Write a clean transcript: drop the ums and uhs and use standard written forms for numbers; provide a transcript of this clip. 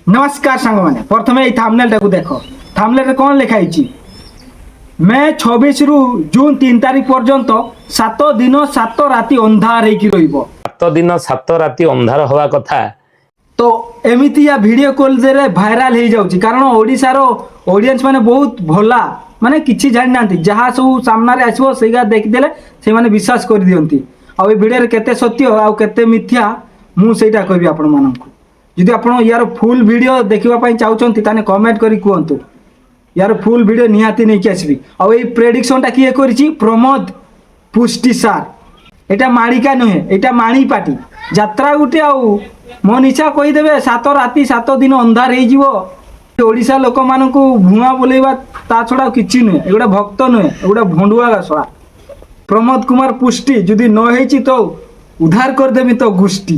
नमस्कार सांग मैंने प्रथम ये थंबनेल को देख थंबनेल रे कौन लिखाई मे 26 रु जून 3 तारीख पर्यंत 7 दिन 7 राति अंधार होगी रहिबो 7 दिन 7 राति अंधार हवा कथा तो एमती या वीडियो कॉल रे भाइराल हो जाउची कारण ओडिशार ऑडियंस माने बहुत भला माने किछि जानि नांती जहा सब सामना रे आसीबो सेगा देख देले से माने विश्वास कर दियंती आ ए वीडियो रे केते सत्य आ केते मिथ्या मु सेटा कहबी आपण माननकु जदि आपण यार फुल वीडियो देखिबा पई चाहउचंती ताने कमेंट करी कहंतु यार फुल वीडियो निहाती नहीं आसबि आ ए प्रेडिक्शन टा किए करिछि प्रमोद पुष्टि सार एटा माणिका नुहे एटा माणी पाटी यात्रा गुटे आ मन इच्छा कहीदेवे 7 राति 7 दिन अंधार हो ओडिशा लोक मान भुआ बोलेबा ता छड़ा किछि नुहे एगुड़ा भक्त नुहे एगुड़ा भंडुआ गसड़ा प्रमोद कुमार पुष्टि जदि न हेछि तो उद्धार कर देबी तो गोष्ठी।